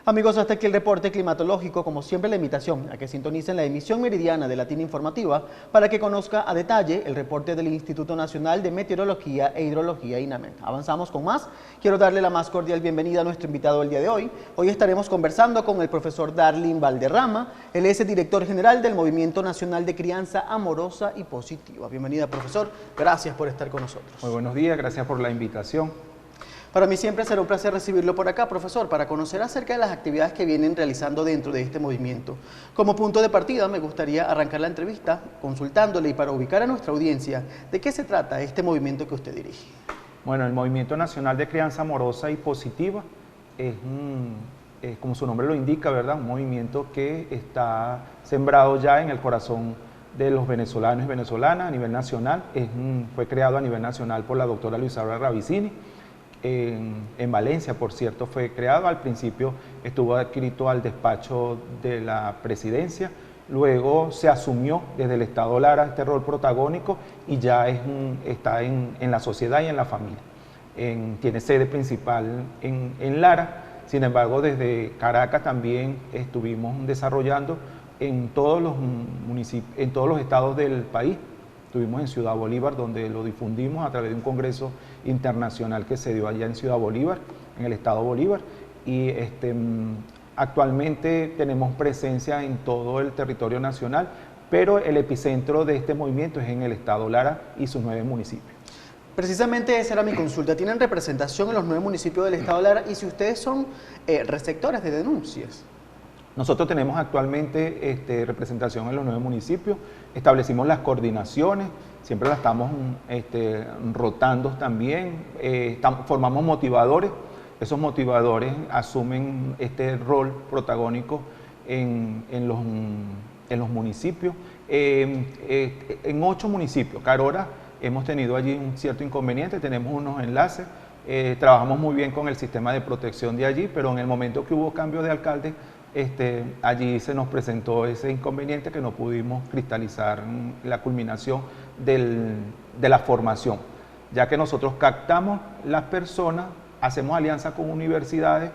Amigos, hasta aquí el reporte climatológico. Como siempre, la invitación a que sintonicen la emisión meridiana de Latina Informativa para que conozca a detalle el reporte del Instituto Nacional de Meteorología e Hidrología, INAMET. Avanzamos con más. Quiero darle la más cordial bienvenida a nuestro invitado el día de hoy. Hoy estaremos conversando con el profesor Darling Valderrama. Él es el director general del Movimiento Nacional de Crianza Amorosa y Positiva. Bienvenida, profesor. Gracias por estar con nosotros. Muy buenos días, gracias por la invitación. Para mí siempre será un placer recibirlo por acá, profesor, para conocer acerca de las actividades que vienen realizando dentro de este movimiento. Como punto de partida, me gustaría arrancar la entrevista consultándole y para ubicar a nuestra audiencia, ¿de qué se trata este movimiento que usted dirige? Bueno, el Movimiento Nacional de Crianza Amorosa y Positiva es, como su nombre lo indica, ¿verdad? Un movimiento que está sembrado ya en el corazón de los venezolanos y venezolanas a nivel nacional. Fue creado a nivel nacional por la doctora Luisa Ravicini. En Valencia, por cierto, fue creado. Al principio estuvo adscrito al despacho de la presidencia, luego se asumió desde el Estado Lara este rol protagónico y ya está en la sociedad y en la familia. Tiene sede principal en Lara, sin embargo desde Caracas también estuvimos desarrollando en todos los municipios, en todos los estados del país. Estuvimos en Ciudad Bolívar, donde lo difundimos a través de un congreso internacional que se dio allá en Ciudad Bolívar, en el estado Bolívar, y actualmente tenemos presencia en todo el territorio nacional, pero el epicentro de este movimiento es en el estado Lara y sus 9 municipios. Precisamente esa era mi consulta. ¿Tienen representación en los 9 municipios del estado Lara? Y si ustedes son receptores de denuncias. Nosotros tenemos actualmente representación en los 9 municipios, establecimos las coordinaciones, siempre las estamos rotando también, formamos motivadores, esos motivadores asumen este rol protagónico en los municipios. En 8 municipios, Carora, hemos tenido allí un cierto inconveniente, tenemos unos enlaces, trabajamos muy bien con el sistema de protección de allí, pero en el momento que hubo cambio de alcalde, allí se nos presentó ese inconveniente que no pudimos cristalizar la culminación de la formación, ya que nosotros captamos las personas, hacemos alianza con universidades,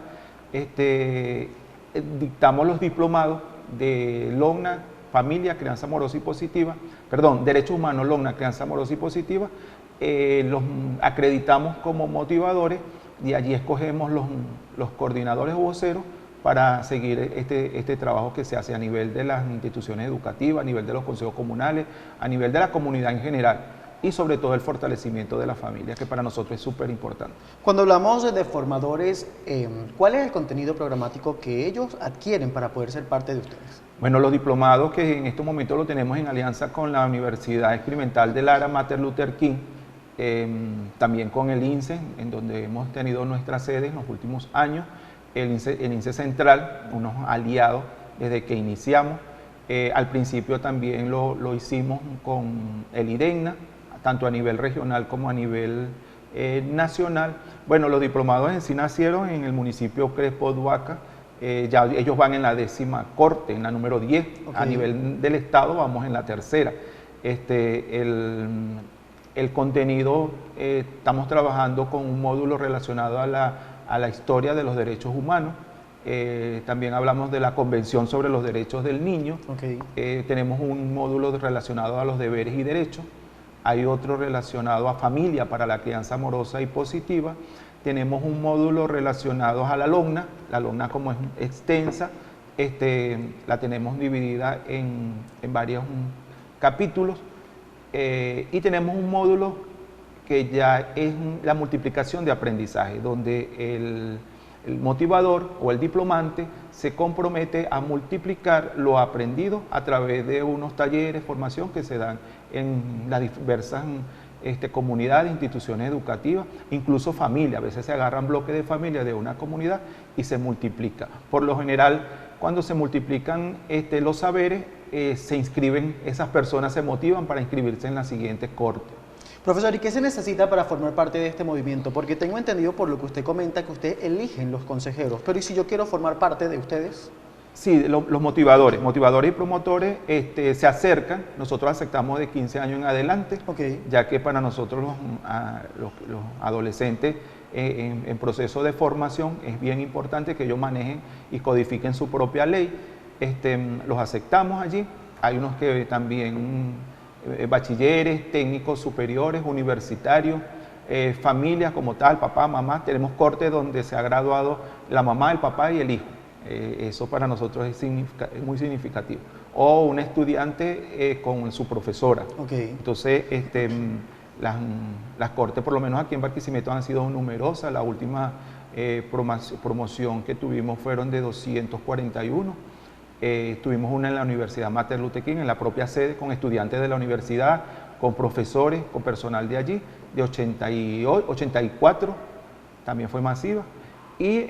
dictamos los diplomados de LOGNA, Familia, Crianza Amorosa y Positiva, perdón, Derechos Humanos, LOGNA, Crianza Amorosa y Positiva, los acreditamos como motivadores y allí escogemos los coordinadores o voceros para seguir este trabajo que se hace a nivel de las instituciones educativas, a nivel de los consejos comunales, a nivel de la comunidad en general y sobre todo el fortalecimiento de la familia, que para nosotros es súper importante. Cuando hablamos de formadores, ¿cuál es el contenido programático que ellos adquieren para poder ser parte de ustedes? Bueno, los diplomados que en estos momentos lo tenemos en alianza con la Universidad Experimental de Lara, Martin Luther King, también con el INSE, en donde hemos tenido nuestra sede en los últimos años, el INSE Central, unos aliados desde que iniciamos. Al principio también lo hicimos con el IDEGNA, tanto a nivel regional como a nivel nacional. Bueno, los diplomados en sí nacieron en el municipio Crespo Duaca, ya ellos van en la 10ª corte, en la número 10, okay. A nivel del estado vamos en la 3ª. El contenido, estamos trabajando con un módulo relacionado a la historia de los derechos humanos. También hablamos de la Convención sobre los Derechos del Niño. Okay. Tenemos un módulo relacionado a los deberes y derechos. Hay otro relacionado a familia para la crianza amorosa y positiva. Tenemos un módulo relacionado a la LOGNA. La LOGNA, como es extensa, la tenemos dividida en varios capítulos. Y tenemos un módulo que ya es la multiplicación de aprendizaje, donde el motivador o el diplomante se compromete a multiplicar lo aprendido a través de unos talleres, formación que se dan en las diversas comunidades, instituciones educativas, incluso familia. A veces se agarran bloques de familia de una comunidad y se multiplica. Por lo general, cuando se multiplican los saberes, se inscriben, esas personas se motivan para inscribirse en la siguiente corte. Profesor, ¿y qué se necesita para formar parte de este movimiento? Porque tengo entendido por lo que usted comenta que usted eligen los consejeros, pero ¿y si yo quiero formar parte de ustedes? Sí, los motivadores y promotores se acercan, nosotros aceptamos de 15 años en adelante, okay. Ya que para nosotros los adolescentes en proceso de formación, es bien importante que ellos manejen y codifiquen su propia ley. Los aceptamos allí. Hay unos que también, bachilleres, técnicos superiores, universitarios, familias como tal, papá, mamá. Tenemos cortes donde se ha graduado la mamá, el papá y el hijo. Eso para nosotros es muy significativo. O un estudiante con su profesora. Okay. Entonces, las cortes, por lo menos aquí en Barquisimeto, han sido numerosas. La última promoción que tuvimos fueron de 241. Tuvimos una en la Universidad Martin Luther King, en la propia sede, con estudiantes de la universidad, con profesores, con personal de allí, de 84, también fue masiva. Y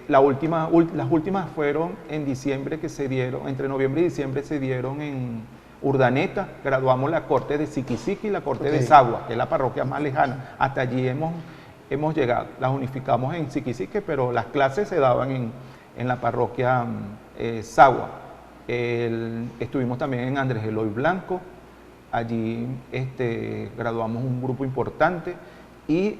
las últimas fueron en diciembre, que se dieron, entre noviembre y diciembre se dieron en Urdaneta. Graduamos la corte de Siquisiqui y la corte de Sagua, que es la parroquia más lejana. Hasta allí hemos llegado. Las unificamos en Siquisiqui, pero las clases se daban en la parroquia Sagua. Estuvimos también en Andrés Eloy Blanco. Allí graduamos un grupo importante. Y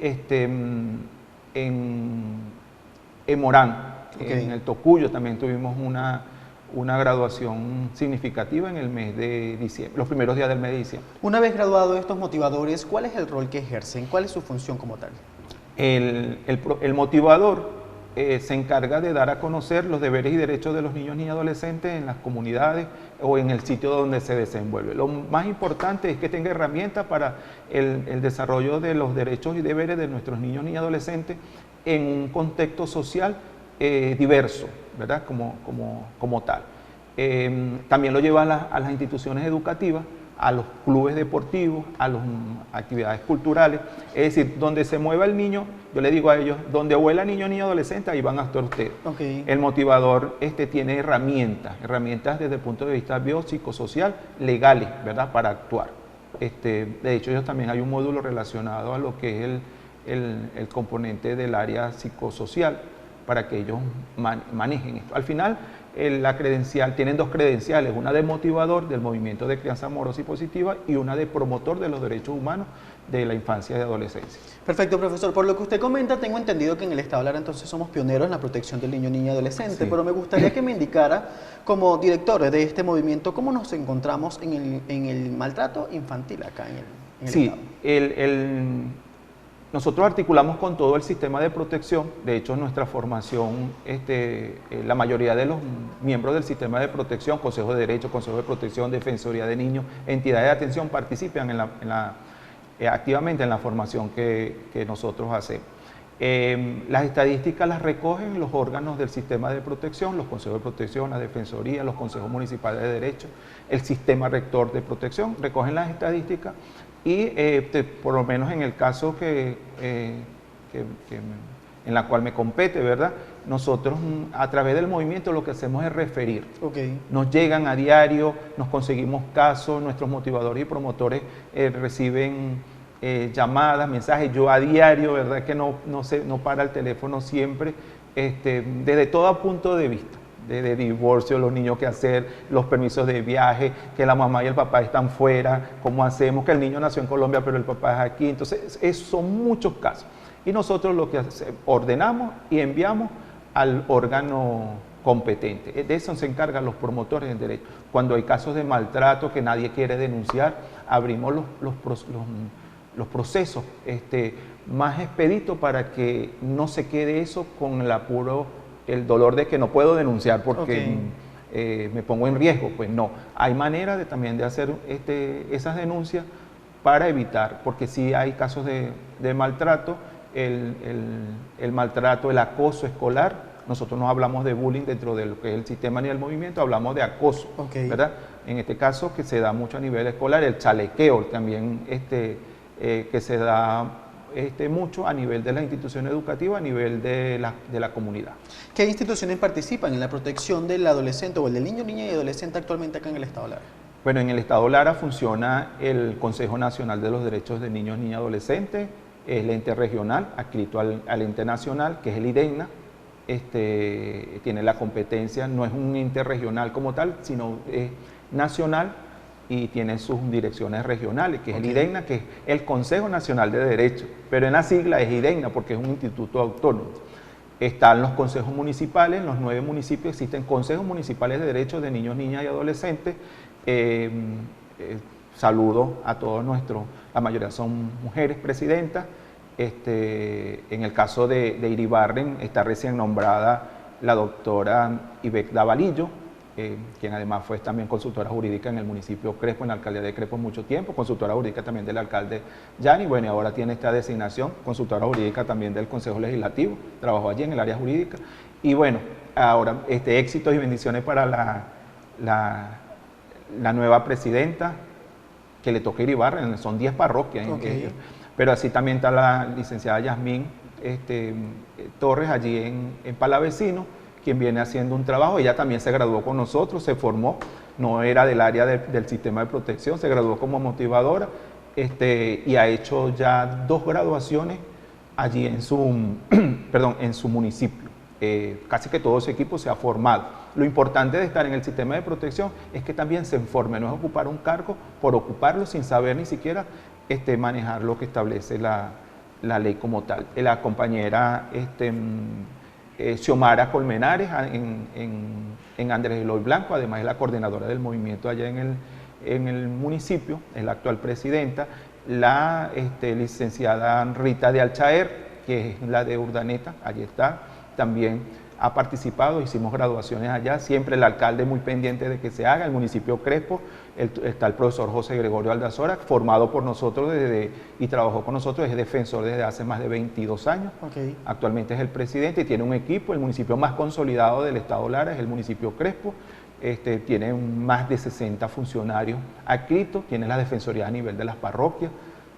en Morán, en el Tocuyo, también tuvimos una graduación significativa en el mes de diciembre, los primeros días del mes de diciembre. Una vez graduados estos motivadores, ¿cuál es el rol que ejercen? ¿Cuál es su función como tal? El motivador se encarga de dar a conocer los deberes y derechos de los niños y adolescentes en las comunidades o en el sitio donde se desenvuelve. Lo más importante es que tenga herramientas para el desarrollo de los derechos y deberes de nuestros niños y adolescentes en un contexto social diverso, ¿verdad? Como tal. También lo lleva a las instituciones educativas, a los clubes deportivos, a las actividades culturales. Es decir, donde se mueva el niño, yo le digo a ellos, donde vuela niño ni adolescente, ahí van a estar ustedes. Okay. El motivador tiene herramientas desde el punto de vista biopsicosocial, legales, ¿verdad?, para actuar. De hecho, ellos también hay un módulo relacionado a lo que es el componente del área psicosocial, para que ellos manejen esto. Al final, la credencial, tienen dos credenciales, una de motivador del movimiento de crianza amorosa y positiva y una de promotor de los derechos humanos de la infancia y adolescencia. Perfecto, profesor. Por lo que usted comenta, tengo entendido que en el Estado Lara entonces somos pioneros en la protección del niño, niña y adolescente, sí. Pero me gustaría que me indicara, como director de este movimiento, cómo nos encontramos en el maltrato infantil acá en el Estado. Nosotros articulamos con todo el sistema de protección. De hecho, nuestra formación, la mayoría de los miembros del sistema de protección, Consejo de Derecho, Consejo de Protección, Defensoría de Niños, entidades de atención, participan activamente en la formación que nosotros hacemos. Las estadísticas las recogen los órganos del sistema de protección, los consejos de protección, la defensoría, los consejos municipales de derecho, el sistema rector de protección, recogen las estadísticas y por lo menos en el caso en la cual me compete, ¿verdad? Nosotros a través del movimiento lo que hacemos es referir. Okay. Nos llegan a diario, nos conseguimos casos, nuestros motivadores y promotores reciben llamadas, mensajes, yo a diario, ¿verdad? Que no para el teléfono siempre, desde todo punto de vista, de divorcio, los niños qué hacer, los permisos de viaje, que la mamá y el papá están fuera, cómo hacemos, que el niño nació en Colombia pero el papá es aquí. Entonces, son muchos casos. Y nosotros lo que ordenamos y enviamos al órgano competente. De eso se encargan los promotores del derecho. Cuando hay casos de maltrato que nadie quiere denunciar, abrimos los procesos más expeditos para que no se quede eso con el dolor de que no puedo denunciar porque me pongo en riesgo. Pues no, hay manera también de hacer esas denuncias para evitar, porque sí hay casos de maltrato, el maltrato, el acoso escolar. Nosotros no hablamos de bullying dentro de lo que es el sistema ni el movimiento, hablamos de acoso, ¿verdad? En este caso que se da mucho a nivel escolar, el chalequeo también que se da mucho a nivel de la institución educativa, a nivel de la comunidad. ¿Qué instituciones participan en la protección del adolescente o del niño, niña y adolescente actualmente acá en el Estado Lara? Bueno, en el Estado Lara funciona el Consejo Nacional de los Derechos de Niños, Niñas y Adolescentes, es el ente regional adscrito al ente nacional, que es el IDENNA. Tiene la competencia, no es un ente regional como tal, sino es nacional, y tiene sus direcciones regionales, que es el IDEGNA, que es el Consejo Nacional de Derecho, pero en la sigla es IDEGNA porque es un instituto autónomo. Están los consejos municipales, en los 9 municipios existen consejos municipales de derechos de niños, niñas y adolescentes. Saludo a todos nuestros, la mayoría son mujeres presidentas. En el caso de Iribarren está recién nombrada la doctora Ivette Davalillo, quien además fue también consultora jurídica en el municipio Crespo, en la alcaldía de Crespo mucho tiempo, consultora jurídica también del alcalde Yani, bueno, y ahora tiene esta designación, consultora jurídica también del Consejo Legislativo, trabajó allí en el área jurídica, y bueno, ahora éxitos y bendiciones para la nueva presidenta, que le toca Iribarren, son 10 parroquias, pero así también está la licenciada Yasmín Torres allí en Palavecino, quien viene haciendo un trabajo. Ella también se graduó con nosotros, se formó, no era del área del sistema de protección, se graduó como motivadora y ha hecho ya 2 graduaciones allí en su municipio. Casi que todo su equipo se ha formado. Lo importante de estar en el sistema de protección es que también se informe, no es ocupar un cargo por ocuparlo sin saber ni siquiera manejar lo que establece la ley como tal. La compañera Xiomara Colmenares en Andrés Eloy Blanco, además es la coordinadora del movimiento allá en el municipio, es la actual presidenta, la licenciada Rita de Alchaer, que es la de Urdaneta, allí está, también ha participado, hicimos graduaciones allá, siempre el alcalde muy pendiente de que se haga, el municipio Crespo, está el profesor José Gregorio Aldazora, formado por nosotros y trabajó con nosotros, es defensor desde hace más de 22 años, actualmente es el presidente y tiene un equipo, el municipio más consolidado del estado Lara es el municipio Crespo, tiene más de 60 funcionarios adscritos, tiene la defensoría a nivel de las parroquias,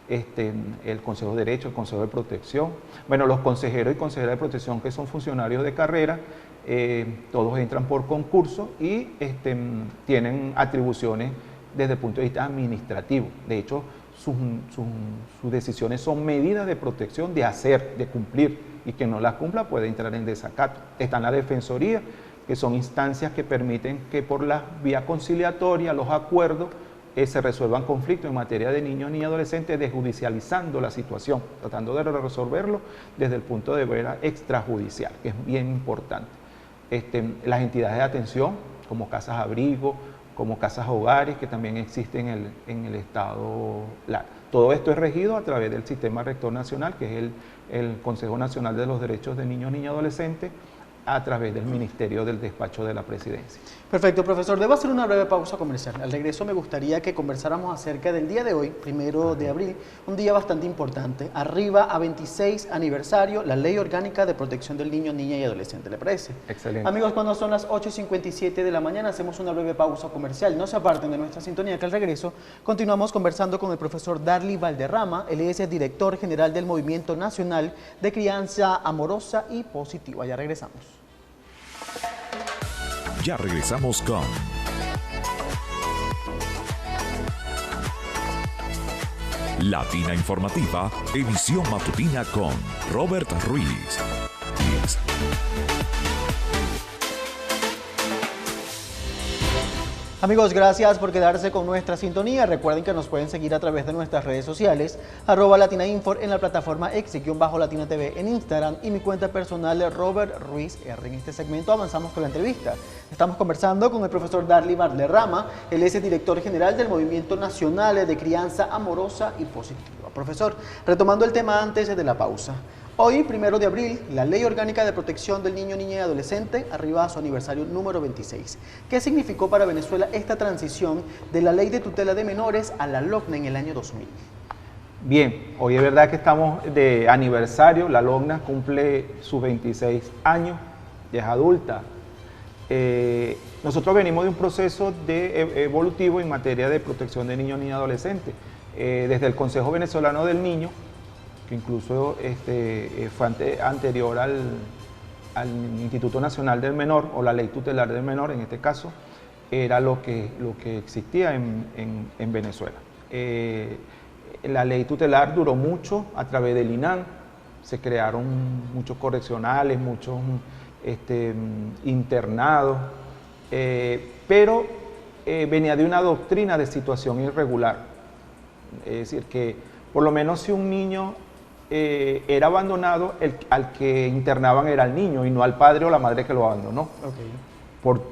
el Consejo de Derecho, el Consejo de Protección. Bueno, los consejeros y consejeras de protección que son funcionarios de carrera, todos entran por concurso y tienen atribuciones desde el punto de vista administrativo. De hecho, sus decisiones son medidas de protección de hacer, de cumplir, y quien no las cumpla puede entrar en desacato. Está en la Defensoría, que son instancias que permiten que por la vía conciliatoria, los acuerdos, se resuelvan conflictos en materia de niños y adolescentes, desjudicializando la situación, tratando de resolverlo desde el punto de vista extrajudicial, que es bien importante. Las entidades de atención, como casas abrigo, como casas hogares, que también existen en el estado Lara. Todo esto es regido a través del Sistema Rector Nacional, que es el Consejo Nacional de los Derechos de Niños, Niñas y Adolescentes, a través del Ministerio del Despacho de la Presidencia. Perfecto, profesor. Debo hacer una breve pausa comercial. Al regreso me gustaría que conversáramos acerca del día de hoy, 1 de abril, un día bastante importante. Arriba a 26 aniversario, la Ley Orgánica de Protección del Niño, Niña y Adolescente. ¿Le parece? Excelente. Amigos, cuando son las 8:57 de la mañana, hacemos una breve pausa comercial. No se aparten de nuestra sintonía, que al regreso continuamos conversando con el profesor Darly Valderrama. Él es el director general del Movimiento Nacional de Crianza Amorosa y Positiva. Ya regresamos. Ya regresamos con Latina Informativa, edición matutina con Robert Ruiz. Amigos, gracias por quedarse con nuestra sintonía. Recuerden que nos pueden seguir a través de nuestras redes sociales, @LatinaInfor en la plataforma X-Latina TV en Instagram y mi cuenta personal de Robert Ruiz R. En este segmento avanzamos con la entrevista. Estamos conversando con el profesor Darly Valderrama, él es el director general del Movimiento Nacional de Crianza Amorosa y Positiva. Profesor, retomando el tema antes de la pausa. Hoy, 1 de abril, la Ley Orgánica de Protección del Niño, Niña y Adolescente arriba a su aniversario número 26. ¿Qué significó para Venezuela esta transición de la Ley de Tutela de Menores a la LOCNA en el año 2000? Bien, hoy es verdad que estamos de aniversario, la LOCNA cumple sus 26 años, ya es adulta. Nosotros venimos de un proceso evolutivo en materia de protección de niños, niñas y adolescentes. Desde el Consejo Venezolano del Niño, que incluso fue anterior al Instituto Nacional del Menor, o la Ley Tutelar del Menor en este caso, era lo que existía en Venezuela. La ley tutelar duró mucho a través del INAN, se crearon muchos correccionales, muchos internados, pero venía de una doctrina de situación irregular. Es decir, que por lo menos si un niño era abandonado, al que internaban era al niño y no al padre o la madre que lo abandonó. Okay.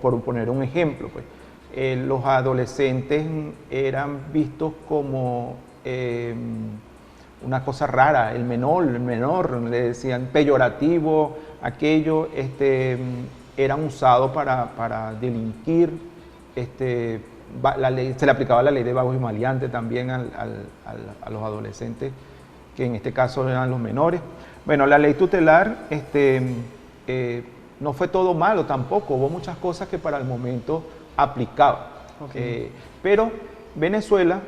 Por poner un ejemplo, pues. Los adolescentes eran vistos como una cosa rara, el menor, le decían peyorativo, aquello, eran usados para delinquir, se le aplicaba la ley de vagos y maleantes también a los adolescentes, que en este caso eran los menores. Bueno, la ley tutelar no fue todo malo tampoco, hubo muchas cosas que para el momento aplicaba. Okay. Pero Venezuela,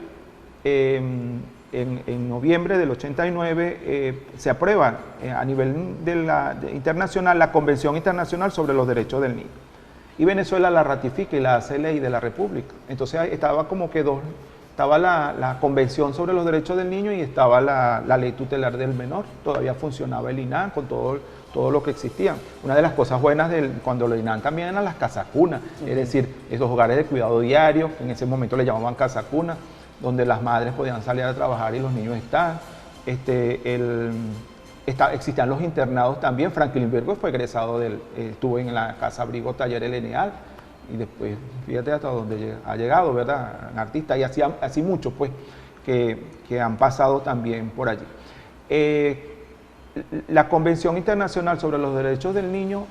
en noviembre del 89, se aprueba a nivel internacional la Convención Internacional sobre los Derechos del Niño. Y Venezuela la ratifica y la hace ley de la República. Entonces estaba como que estaba la Convención sobre los Derechos del Niño y estaba la ley tutelar del menor. Todavía funcionaba el INAH con todo lo que existía. Una de las cosas buenas cuando lo INAH también eran las casacunas, es decir, esos hogares de cuidado diario, que en ese momento le llamaban casacunas, donde las madres podían salir a trabajar y los niños estaban. Existían los internados también. Franklin Virgo fue egresado estuvo en la Casa Abrigo Taller El Eneal, y después, fíjate hasta dónde ha llegado, ¿verdad? Un artista, y así muchos, pues, que han pasado también por allí. La Convención Internacional sobre los Derechos del Niño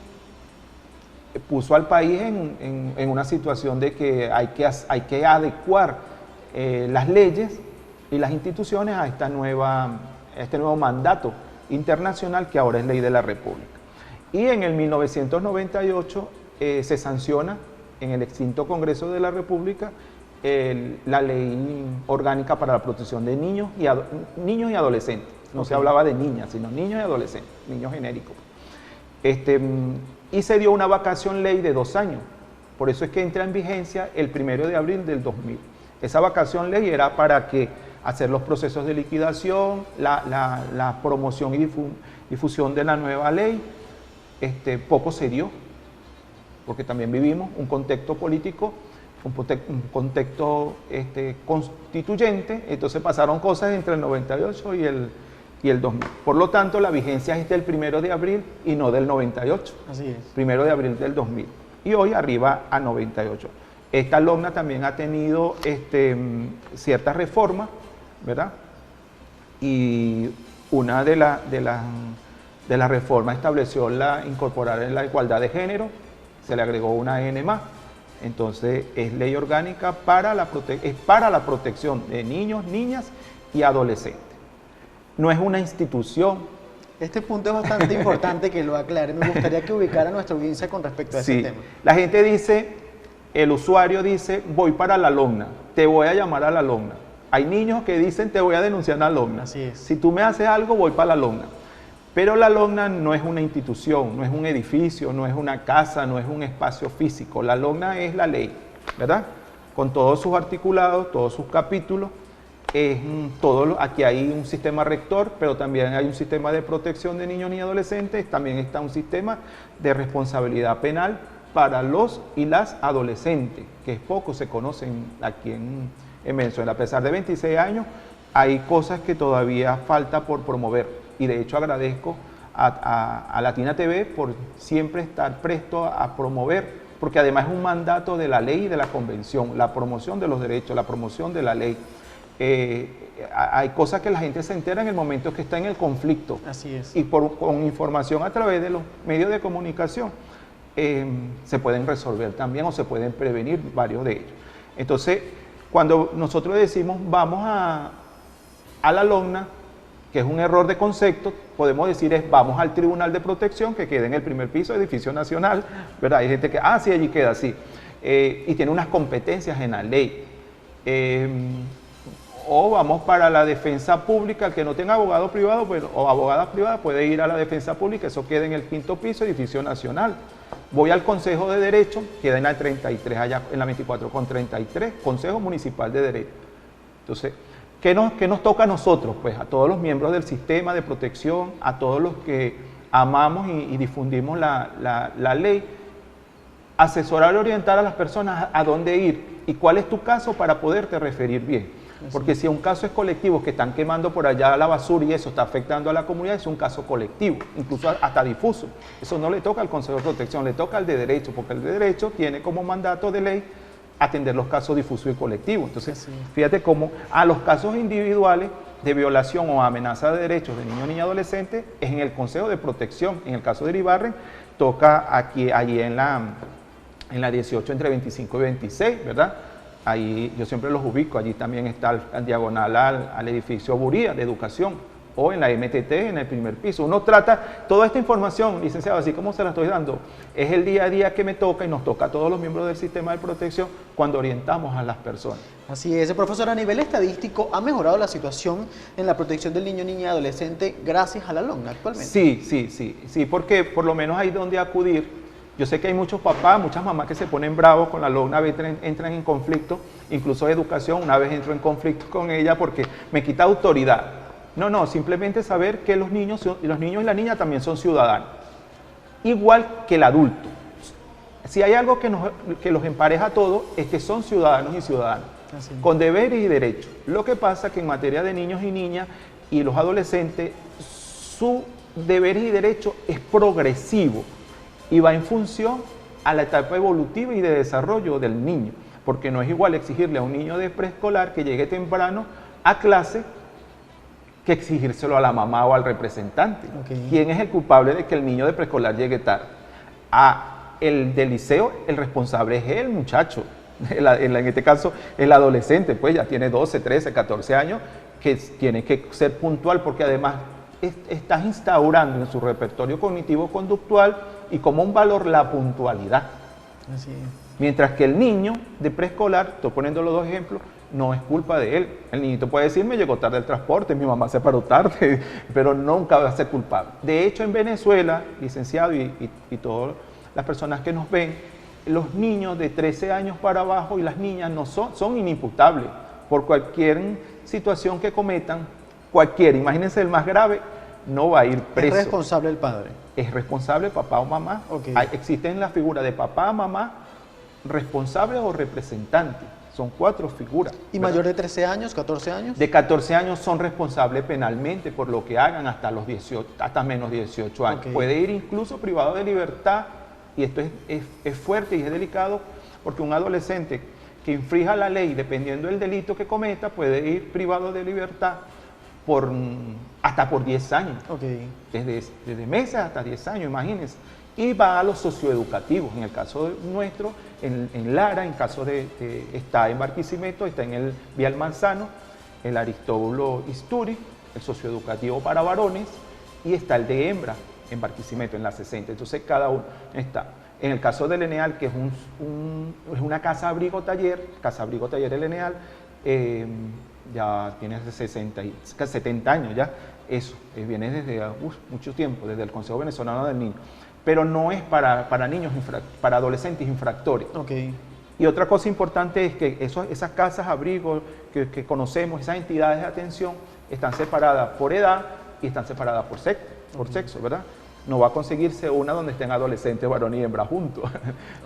puso al país en una situación de que hay que adecuar las leyes y las instituciones a este nuevo mandato internacional que ahora es ley de la República. Y en el 1998 se sanciona en el extinto Congreso de la República la ley orgánica para la protección de niños y adolescentes. No okay. Se hablaba de niñas, sino niños y adolescentes, niños genéricos. Y se dio una vacación ley de 2 años. Por eso es que entra en vigencia el 1 de abril del 2000. Esa vacación ley era para hacer los procesos de liquidación, la promoción y difusión de la nueva ley. Poco se dio, porque también vivimos un contexto político, un contexto constituyente, entonces pasaron cosas entre el 98 y el 2000. Por lo tanto, la vigencia es del 1 de abril y no del 98. Así es. 1 de abril del 2000. Y hoy arriba a 98. Esta LOGNA también ha tenido ciertas reformas, ¿verdad? Y una de las reformas estableció incorporar en la igualdad de género, se le agregó una N más. Entonces es ley orgánica para la protección de niños, niñas y adolescentes. No es una institución. Este punto es bastante importante que lo aclare. Me gustaría que ubicara a nuestra audiencia con respecto a ese tema. La gente dice, el usuario dice, voy para la LOGNA, te voy a llamar a la LOGNA. Hay niños que dicen, te voy a denunciar a la LOGNA. Así es. Si tú me haces algo, voy para la LOGNA. Pero la LOGNA no es una institución, no es un edificio, no es una casa, no es un espacio físico. La LOGNA es la ley, ¿verdad? Con todos sus articulados, todos sus capítulos. Aquí hay un sistema rector, pero también hay un sistema de protección de niños y adolescentes. También está un sistema de responsabilidad penal para los y las adolescentes, que poco se conocen aquí en Venezuela. A pesar de 26 años, hay cosas que todavía falta por promover. Y de hecho agradezco a Latina TV por siempre estar presto a promover, porque además es un mandato de la ley y de la convención, la promoción de los derechos, la promoción de la ley. Hay cosas que la gente se entera en el momento que está en el conflicto. Así es. Y con información a través de los medios de comunicación se pueden resolver también o se pueden prevenir varios de ellos. Entonces, cuando nosotros decimos vamos a la LOGNA, que es un error de concepto, podemos decir vamos al Tribunal de Protección, que queda en el primer piso del edificio nacional, ¿verdad? Hay gente que, sí, allí queda así, y tiene unas competencias en la ley. O vamos para la defensa pública, el que no tenga abogado privado o abogada privada puede ir a la defensa pública, eso queda en el 5º piso, edificio nacional. Voy al Consejo de Derecho, queda en la 33, allá en la 24 con 33, Consejo Municipal de Derecho. Entonces, ¿qué nos toca a nosotros? Pues a todos los miembros del sistema de protección, a todos los que amamos y difundimos la ley, asesorar y orientar a las personas a dónde ir y cuál es tu caso para poderte referir bien. Porque si un caso es colectivo, que están quemando por allá la basura y eso está afectando a la comunidad, es un caso colectivo, incluso hasta difuso. Eso no le toca al Consejo de Protección, le toca al de Derecho, porque el de Derecho tiene como mandato de ley atender los casos difusos y colectivos. Entonces, fíjate cómo a los casos individuales de violación o amenaza de derechos de niños, niñas y adolescentes es en el Consejo de Protección. En el caso de Iribarren, toca allí en la 18 entre 25 y 26, ¿verdad? Ahí yo siempre los ubico, allí también está al diagonal al edificio Buría de Educación, o en la MTT en el primer piso. Uno trata, toda esta información, licenciado, así como se la estoy dando, es el día a día que me toca y nos toca a todos los miembros del sistema de protección cuando orientamos a las personas. Así es, profesor, a nivel estadístico, ¿ha mejorado la situación en la protección del niño, niña y adolescente gracias a la LON actualmente? Sí, porque por lo menos hay donde acudir. Yo sé que hay muchos papás, muchas mamás que se ponen bravos con la LON, una vez entran en conflicto, incluso educación, una vez entro en conflicto con ella porque me quita autoridad. No, simplemente saber que los niños y la niña también son ciudadanos, igual que el adulto. Si hay algo que los empareja a todos, es que son ciudadanos y ciudadanas, con deberes y derechos. Lo que pasa es que en materia de niños y niñas y los adolescentes, su deberes y derechos es progresivo y va en función a la etapa evolutiva y de desarrollo del niño, porque no es igual exigirle a un niño de preescolar que llegue temprano a clase que exigírselo a la mamá o al representante. ¿Quién es el culpable de que el niño de preescolar llegue tarde? El del liceo, el responsable es el muchacho, en este caso el adolescente, pues ya tiene 12, 13, 14 años, que tiene que ser puntual porque además estás instaurando en su repertorio cognitivo-conductual y como un valor la puntualidad. Así es. Mientras que el niño de preescolar, estoy poniendo los dos ejemplos, no es culpa de él. El niñito puede decir, me llegó tarde el transporte, mi mamá se paró tarde, pero nunca va a ser culpable. De hecho, en Venezuela, licenciado y todas las personas que nos ven, los niños de 13 años para abajo y las niñas no son inimputables por cualquier situación que cometan, imagínense el más grave, no va a ir preso. ¿Es responsable el padre? Es responsable papá o mamá. Existen la figura de papá, mamá, responsable o representante. Son 4 figuras. ¿Y ¿verdad? Mayor de 13 años, 14 años? De 14 años son responsables penalmente por lo que hagan hasta los 18, hasta menos 18 años. Puede ir incluso privado de libertad, y esto es fuerte y es delicado, porque un adolescente que infrija la ley, dependiendo del delito que cometa, puede ir privado de libertad hasta por 10 años. Desde meses hasta 10 años, imagínense. Y va a los socioeducativos, en el caso nuestro, en Lara, en caso está en Barquisimeto, está en el Vial Manzano, el Aristóbulo Isturi, el socioeducativo para varones, y está el de hembra en Barquisimeto, en la 60. Entonces cada uno está. En el caso del ENEAL, que es una casa abrigo taller El ENEAL, ya tiene 70 años ya, eso, viene desde mucho tiempo, desde el Consejo Venezolano del Niño, pero no es para niños, para adolescentes infractores. Y otra cosa importante es que esas casas abrigos que conocemos, esas entidades de atención, están separadas por edad y están separadas por sexo, ¿verdad? No va a conseguirse una donde estén adolescentes, varón y hembra juntos.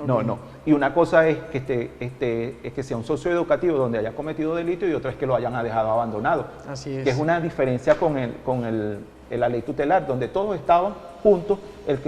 No. Y una cosa es que sea un socioeducativo donde haya cometido delito y otra es que lo hayan dejado abandonado. Así es. Que es una diferencia con la ley tutelar, donde todos estaban juntos, el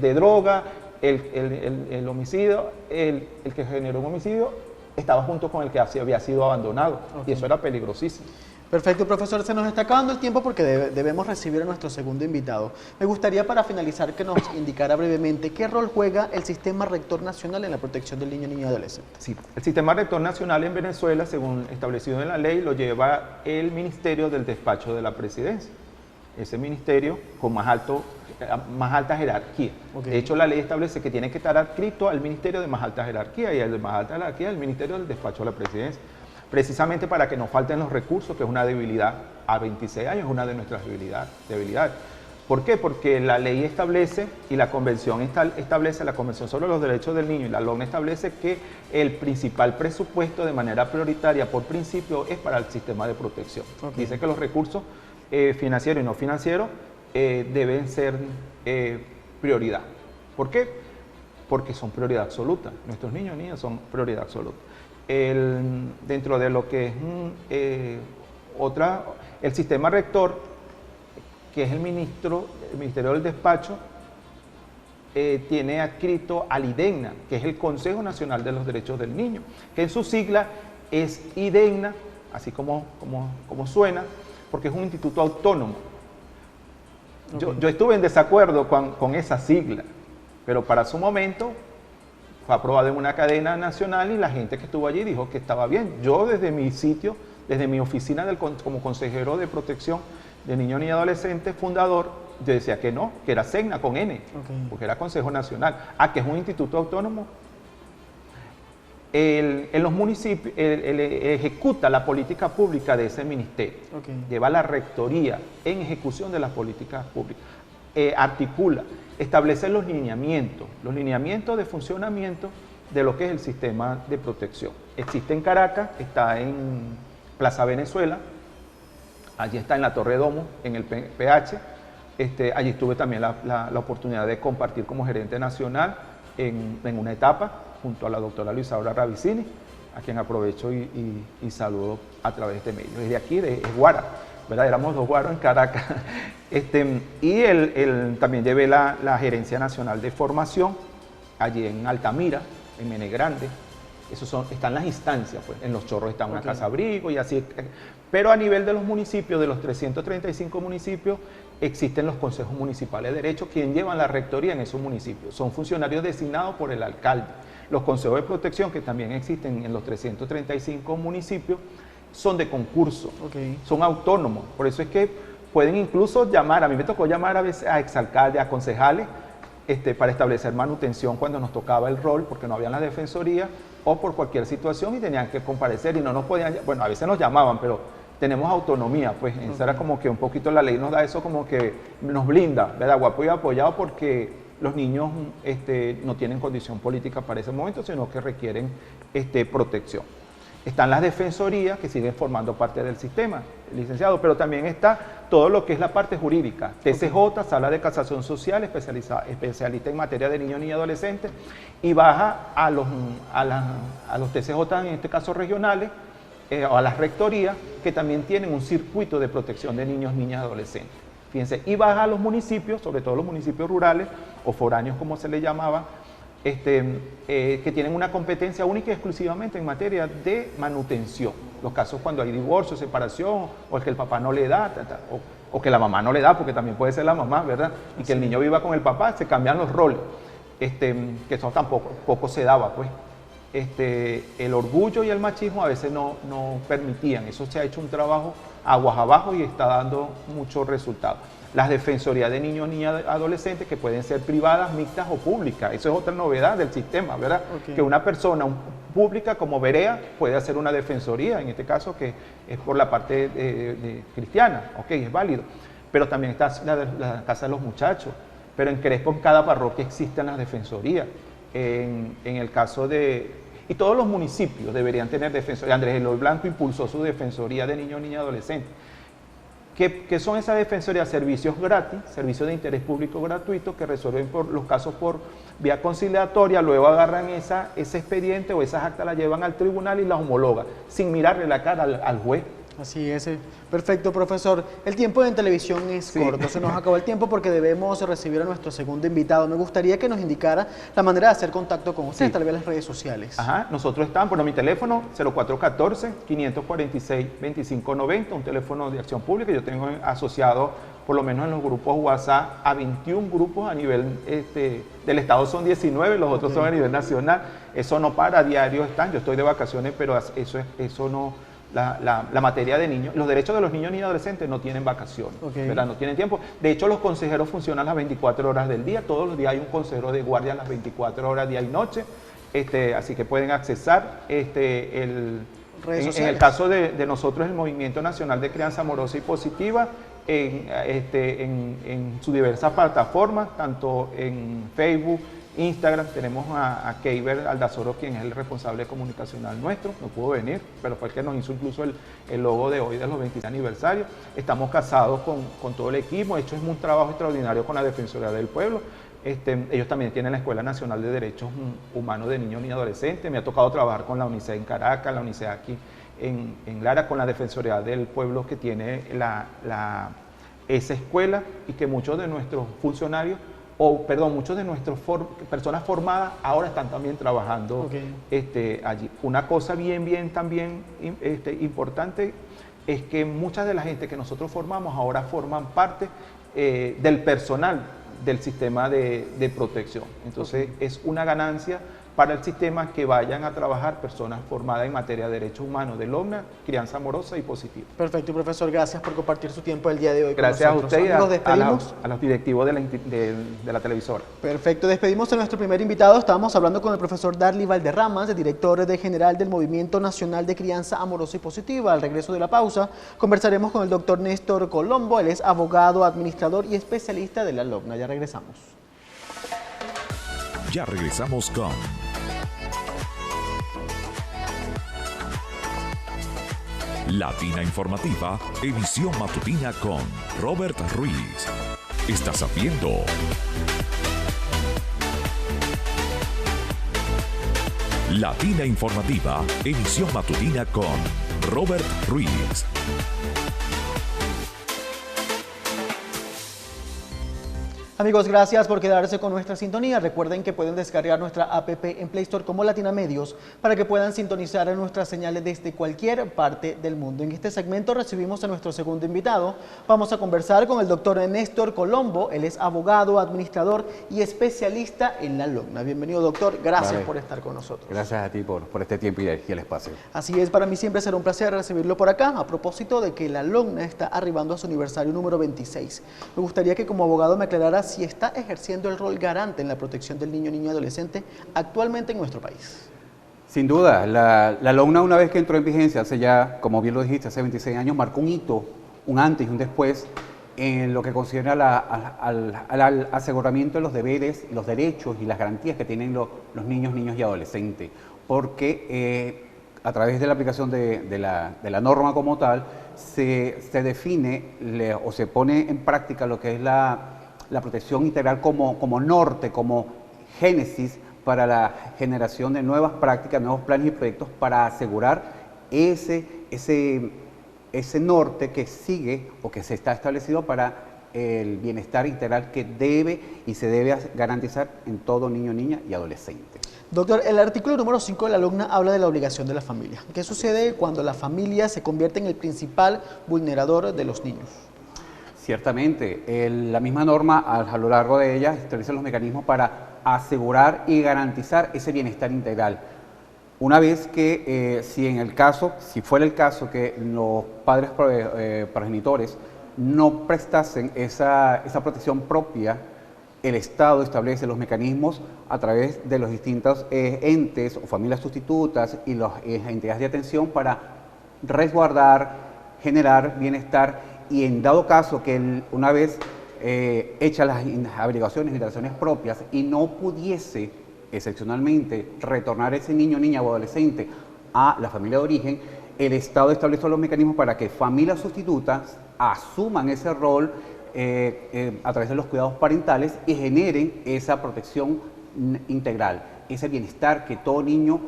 de droga, el homicidio, el que generó un homicidio, estaba junto con el que había sido abandonado. Y eso era peligrosísimo. Perfecto, profesor, se nos está acabando el tiempo porque debemos recibir a nuestro segundo invitado. Me gustaría, para finalizar, que nos indicara brevemente qué rol juega el Sistema Rector Nacional en la protección del niño, niña y adolescente. Sí, el Sistema Rector Nacional en Venezuela, según establecido en la ley, lo lleva el Ministerio del Despacho de la Presidencia. Ese ministerio con más alta jerarquía. De hecho, la ley establece que tiene que estar adscrito al Ministerio de más alta jerarquía, y el de más alta jerarquía es el Ministerio del Despacho de la Presidencia. Precisamente para que nos falten los recursos, que es una debilidad. A 26 años es una de nuestras debilidades. ¿Por qué? Porque la ley establece y la Convención establece, la Convención sobre los Derechos del Niño y la LON establece que el principal presupuesto de manera prioritaria por principio es para el sistema de protección. Dice que los recursos financieros y no financieros deben ser prioridad. ¿Por qué? porque son prioridad absoluta. Nuestros niños y niñas son prioridad absoluta. Dentro de lo que es el sistema rector, que es el Ministerio del Despacho, tiene adscrito al IDEGNA, que es el Consejo Nacional de los Derechos del Niño, que en su sigla es IDEGNA, así como suena, porque es un instituto autónomo. Okay. Yo estuve en desacuerdo con esa sigla, pero para su momento fue aprobado en una cadena nacional y la gente que estuvo allí dijo que estaba bien. Yo desde mi sitio, desde mi oficina como consejero de protección de niños y adolescentes, fundador, yo decía que no, que era SEGNA con N, porque era Consejo Nacional. Que es un instituto autónomo. En los municipios, ejecuta la política pública de ese ministerio, lleva la rectoría en ejecución de las políticas públicas, articula, establece los lineamientos de funcionamiento de lo que es el sistema de protección. Existe en Caracas, está en Plaza Venezuela, allí está en la Torre Domo, en el PH, allí tuve también la oportunidad de compartir como gerente nacional en una etapa, junto a la doctora Luisaura Ravicini, a quien aprovecho y saludo a través de este medio. Desde aquí, de Guara, ¿verdad? Éramos 2 guaros en Caracas. Y también llevé la Gerencia Nacional de Formación, allí en Altamira, en Menegrande. Están las instancias, pues. En Los Chorros está una casa abrigo y así. Pero a nivel de los municipios, de los 335 municipios, existen los consejos municipales de derecho, quienes llevan la rectoría en esos municipios. Son funcionarios designados por el alcalde. Los consejos de protección, que también existen en los 335 municipios, son de concurso, son autónomos. Por eso es que pueden incluso llamar, a mí me tocó llamar a veces a exalcaldes, a concejales, para establecer manutención cuando nos tocaba el rol, porque no había la defensoría, o por cualquier situación y tenían que comparecer y no nos podían, bueno, a veces nos llamaban, pero tenemos autonomía, pues eso era como que un poquito la ley nos da eso, como que nos blinda, ¿verdad? Guapo y apoyado, porque los niños no tienen condición política para ese momento, sino que requieren protección. Están las defensorías que siguen formando parte del sistema, licenciado, pero también está todo lo que es la parte jurídica. TCJ, Sala de Casación Social, especialista en materia de niños y adolescentes, y baja a los TCJ, en este caso regionales, o a las rectorías, que también tienen un circuito de protección de niños, niñas y adolescentes. Fíjense, y baja a los municipios, sobre todo los municipios rurales, o foráneos como se le llamaba, que tienen una competencia única y exclusivamente en materia de manutención. Los casos cuando hay divorcio, separación, o es que el papá no le da, o que la mamá no le da, porque también puede ser la mamá, ¿verdad? Y que el niño viva con el papá, se cambian los roles, que eso tampoco poco se daba, pues. El orgullo y el machismo a veces no permitían. Eso se ha hecho un trabajo aguas abajo y está dando muchos resultados. Las defensorías de niños, niñas, adolescentes, que pueden ser privadas, mixtas o públicas. Eso es otra novedad del sistema, ¿verdad? Que una persona pública como Berea puede hacer una defensoría, en este caso que es por la parte cristiana, es válido. Pero también está la Casa de los Muchachos. Pero en Crespo, en cada parroquia existen las defensorías. En el caso de... Y todos los municipios deberían tener defensoría. Andrés Eloy Blanco impulsó su defensoría de niños, niñas y adolescentes. ¿Qué son esas defensorías? Servicios gratis, servicios de interés público gratuito que resuelven los casos por vía conciliatoria, luego agarran ese expediente o esas actas, las llevan al tribunal y las homologan, sin mirarle la cara al juez. Así es, perfecto, profesor. El tiempo en televisión es corto, se nos acabó el tiempo porque debemos recibir a nuestro segundo invitado. Me gustaría que nos indicara la manera de hacer contacto con usted, tal vez las redes sociales. Nosotros estamos, mi teléfono 0414-546-2590, un teléfono de acción pública. Yo tengo asociado, por lo menos en los grupos WhatsApp, a 21 grupos a nivel del estado, son 19, los otros son a nivel nacional. Eso no para, a diario están, yo estoy de vacaciones, pero eso no... La materia de niños, los derechos de los niños y adolescentes no tienen vacaciones, ¿verdad? No tienen tiempo. De hecho, los consejeros funcionan las 24 horas del día, todos los días hay un consejero de guardia las 24 horas, día y noche, así que pueden accesar. En el caso de nosotros, el Movimiento Nacional de Crianza Amorosa y Positiva, en sus diversas plataformas, tanto en Facebook, Instagram, tenemos a Keiber Aldazoro, quien es el responsable comunicacional nuestro, no pudo venir, pero fue el que nos hizo incluso el logo de hoy de los 26 aniversarios. Estamos casados con todo el equipo, hecho es un trabajo extraordinario con la Defensoría del Pueblo, ellos también tienen la Escuela Nacional de Derechos Humanos de Niños y Adolescentes. Me ha tocado trabajar con la UNICEF en Caracas, la UNICEF aquí en Lara, con la Defensoría del Pueblo que tiene esa escuela, y que muchos de nuestros funcionarios, muchos de nuestras personas formadas ahora están también trabajando allí. Una cosa bien también importante es que muchas de la gente que nosotros formamos ahora forman parte del personal del sistema de protección. Entonces es una ganancia para el sistema que vayan a trabajar personas formadas en materia de derechos humanos, del OMNA, crianza amorosa y positiva. Perfecto, profesor, gracias por compartir su tiempo el día de hoy gracias con nosotros. A usted y a los directivos de la televisora. Perfecto, despedimos a nuestro primer invitado. Estábamos hablando con el profesor Darly Valderramas, director general del Movimiento Nacional de Crianza Amorosa y Positiva. Al regreso de la pausa, conversaremos con el doctor Néstor Colombo. Él es abogado, administrador y especialista de la LOCNA. Ya regresamos. Ya regresamos con Latina Informativa, edición matutina con Robert Ruiz. Estás viendo Latina Informativa, edición matutina con Robert Ruiz. Amigos, gracias por quedarse con nuestra sintonía. Recuerden que pueden descargar nuestra app en Play Store como Latina Medios para que puedan sintonizar nuestras señales desde cualquier parte del mundo. En este segmento recibimos a nuestro segundo invitado. Vamos a conversar con el doctor Néstor Colombo. Él es abogado, administrador y especialista en la LOCNA. Bienvenido, doctor. Gracias por estar con nosotros. Gracias a ti por este tiempo y el espacio. Así es, para mí siempre será un placer recibirlo por acá. A propósito de que la LOCNA está arribando a su aniversario número 26. Me gustaría que como abogado me aclarara si está ejerciendo el rol garante en la protección del niño, niña y adolescente actualmente en nuestro país. Sin duda, la LOCNA, una vez que entró en vigencia, hace ya, como bien lo dijiste, hace 26 años, marcó un hito, un antes y un después, en lo que considera al aseguramiento de los deberes, los derechos y las garantías que tienen los niños, niñas y adolescentes. Porque a través de la aplicación de la norma como tal, se define o se pone en práctica lo que es la protección integral como norte, como génesis para la generación de nuevas prácticas, nuevos planes y proyectos para asegurar ese norte que sigue o que se está establecido para el bienestar integral que debe y se debe garantizar en todo niño, niña y adolescente. Doctor, el artículo número 5 de la LOCNA habla de la obligación de la familia. ¿Qué sucede cuando la familia se convierte en el principal vulnerador de los niños? Ciertamente, la misma norma a lo largo de ella establece los mecanismos para asegurar y garantizar ese bienestar integral. Una vez que, si fuera el caso que los padres progenitores no prestasen esa protección propia, el Estado establece los mecanismos a través de los distintos entes o familias sustitutas y las entidades de atención para resguardar, generar bienestar. Y en dado caso que una vez hechas las averiguaciones y indagaciones propias y no pudiese excepcionalmente retornar ese niño, niña o adolescente a la familia de origen, el Estado establece los mecanismos para que familias sustitutas asuman ese rol a través de los cuidados parentales y generen esa protección integral, ese bienestar que todo niño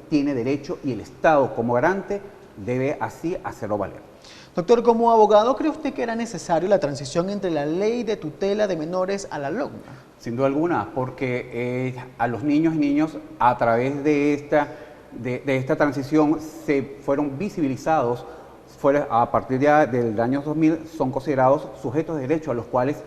tiene derecho y el Estado como garante debe así hacerlo valer. Doctor, como abogado, ¿cree usted que era necesario la transición entre la ley de tutela de menores a la LOCNA? Sin duda alguna, porque a los niños y niñas a través de esta transición se fueron visibilizados, a partir del año 2000 son considerados sujetos de derecho a los cuales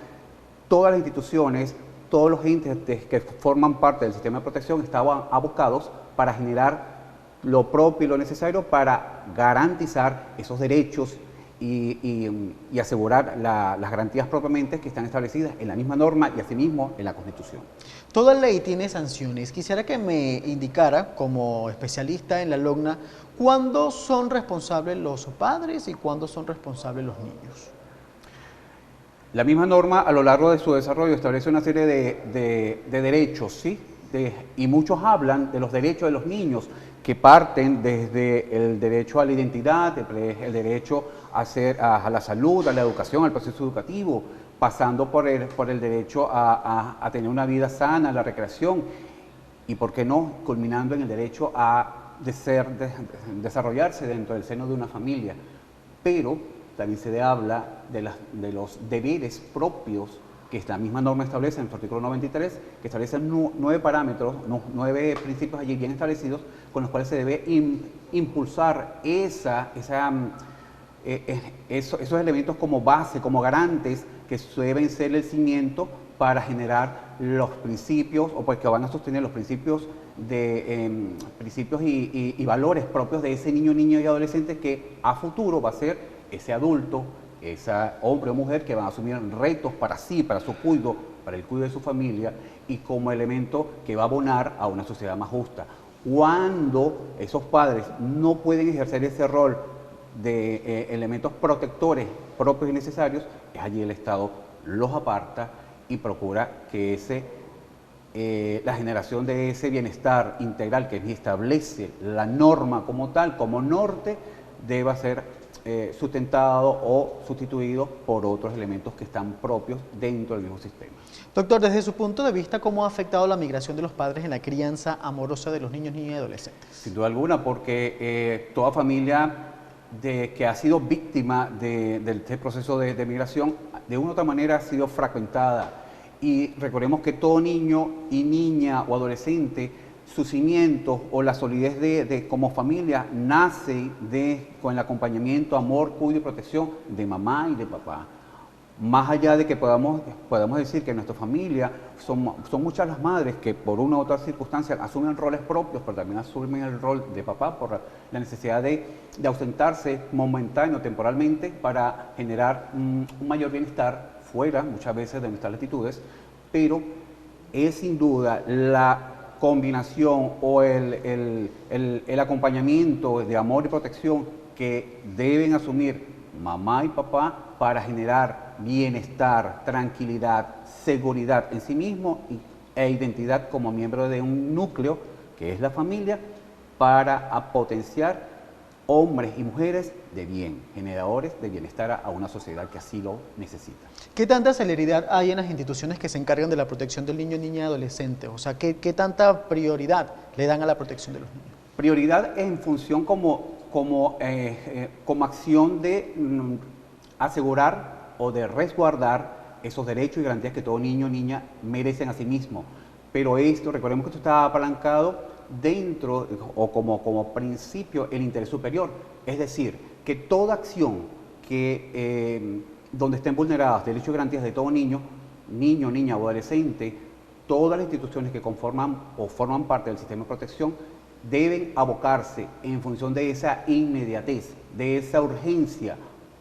todas las instituciones, todos los entes que forman parte del sistema de protección estaban abocados para generar lo propio y lo necesario para garantizar esos derechos y asegurar las garantías propiamente que están establecidas en la misma norma y asimismo en la Constitución. Toda ley tiene sanciones. Quisiera que me indicara, como especialista en la LOCNA, ¿cuándo son responsables los padres y cuándo son responsables los niños? La misma norma a lo largo de su desarrollo establece una serie de derechos, ¿sí? Y muchos hablan de los derechos de los niños, que parten desde el derecho a la identidad, el derecho a la salud, a la educación, al proceso educativo, pasando por el derecho a tener una vida sana, la recreación, y por qué no, culminando en el derecho a desarrollarse dentro del seno de una familia. Pero también se habla de los deberes propios que la misma norma establece en su artículo 93, que establece 9 parámetros, 9 principios allí bien establecidos, con los cuales se debe impulsar esos elementos como base, como garantes, que deben ser el cimiento para generar los principios, o pues que van a sostener los principios y valores propios de ese niño, niña y adolescente que a futuro va a ser ese adulto, ese hombre o mujer que van a asumir retos para sí, para su cuidado, para el cuidado de su familia y como elemento que va a abonar a una sociedad más justa. Cuando esos padres no pueden ejercer ese rol de elementos protectores propios y necesarios, es allí el Estado los aparta y procura que la generación de ese bienestar integral que establece la norma como tal, como norte, deba ser sustentado o sustituido por otros elementos que están propios dentro del mismo sistema. Doctor, desde su punto de vista, ¿cómo ha afectado la migración de los padres en la crianza amorosa de los niños, niñas y adolescentes? Sin duda alguna, porque toda familia que ha sido víctima de este proceso de migración, de una u otra manera ha sido fragmentada. Y recordemos que todo niño y niña o adolescente, sus cimientos o la solidez como familia nace con el acompañamiento, amor, cuidado y protección de mamá y de papá. Más allá de que podamos decir que en nuestra familia son muchas las madres que por una u otra circunstancia asumen roles propios, pero también asumen el rol de papá por la necesidad de ausentarse momentáneo, temporalmente, para generar un mayor bienestar fuera, muchas veces, de nuestras latitudes, pero es sin duda la combinación o el acompañamiento de amor y protección que deben asumir mamá y papá para generar bienestar, tranquilidad, seguridad en sí mismo e identidad como miembro de un núcleo que es la familia, para potenciar hombres y mujeres de bien, generadores de bienestar a una sociedad que así lo necesita. ¿Qué tanta celeridad hay en las instituciones que se encargan de la protección del niño, niña y adolescente? O sea, ¿qué tanta prioridad le dan a la protección de los niños? Prioridad en función como acción de asegurar o de resguardar esos derechos y garantías que todo niño o niña merecen a sí mismo. Pero recordemos que esto está apalancado dentro o como principio el interés superior, es decir, que toda acción donde estén vulnerados derechos y garantías de todo niño, niña o adolescente, todas las instituciones que conforman o forman parte del sistema de protección deben abocarse en función de esa inmediatez, de esa urgencia,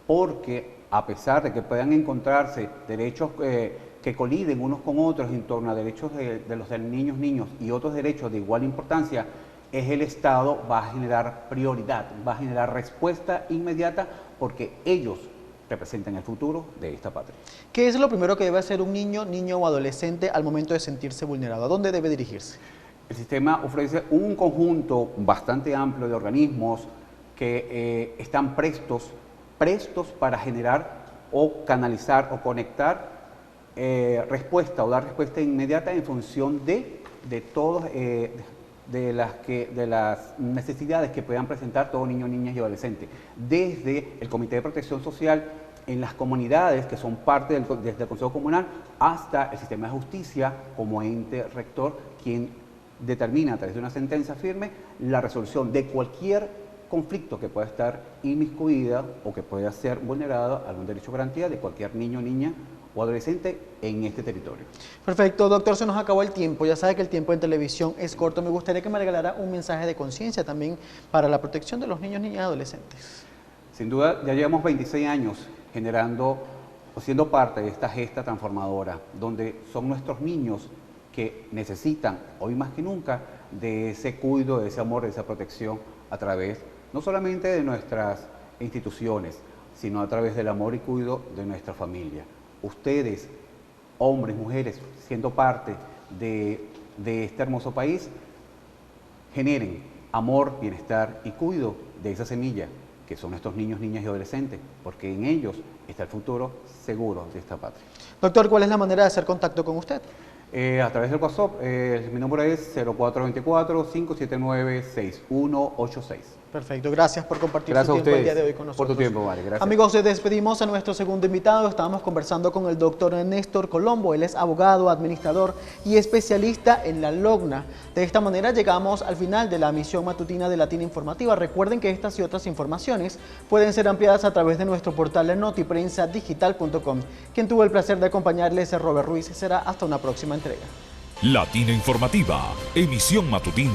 porque a pesar de que puedan encontrarse derechos que coliden unos con otros en torno a derechos de los niños y otros derechos de igual importancia, el Estado va a generar prioridad, va a generar respuesta inmediata, porque ellos representan el futuro de esta patria. ¿Qué es lo primero que debe hacer un niño o adolescente al momento de sentirse vulnerado? ¿A dónde debe dirigirse? El sistema ofrece un conjunto bastante amplio de organismos que están prestos para generar o canalizar o conectar respuesta o dar respuesta inmediata en función de las necesidades que puedan presentar todo niño, niña y adolescente. Desde el Comité de Protección Social en las comunidades que son parte desde el Consejo Comunal hasta el sistema de justicia como ente rector, quien determina a través de una sentencia firme la resolución de cualquier conflicto que pueda estar inmiscuida o que pueda ser vulnerado algún derecho o garantía de cualquier niño, niña o adolescente en este territorio. Perfecto, doctor, se nos acabó el tiempo. Ya sabe que el tiempo en televisión es corto. Me gustaría que me regalara un mensaje de conciencia también para la protección de los niños, niñas y adolescentes. Sin duda, ya llevamos 26 años generando o siendo parte de esta gesta transformadora, donde son nuestros niños que necesitan, hoy más que nunca, de ese cuidado, de ese amor, de esa protección a través no solamente de nuestras instituciones, sino a través del amor y cuidado de nuestra familia. Ustedes, hombres, mujeres, siendo parte de este hermoso país, generen amor, bienestar y cuidado de esa semilla que son estos niños, niñas y adolescentes, porque en ellos está el futuro seguro de esta patria. Doctor, ¿cuál es la manera de hacer contacto con usted? A través del WhatsApp, mi número es 0424-579-6186. Perfecto, gracias por compartir Gracias su tiempo el día de hoy con nosotros. Por tu tiempo, Mari, gracias. Amigos, despedimos a nuestro segundo invitado. Estábamos conversando con el doctor Néstor Colombo. Él es abogado, administrador y especialista en la LOGNA. De esta manera llegamos al final de la emisión matutina de Latina Informativa. Recuerden que estas y otras informaciones pueden ser ampliadas a través de nuestro portal notiprensa-digital.com. Quien tuvo el placer de acompañarles es Robert Ruiz. Será hasta una próxima entrega. Latina Informativa, emisión matutina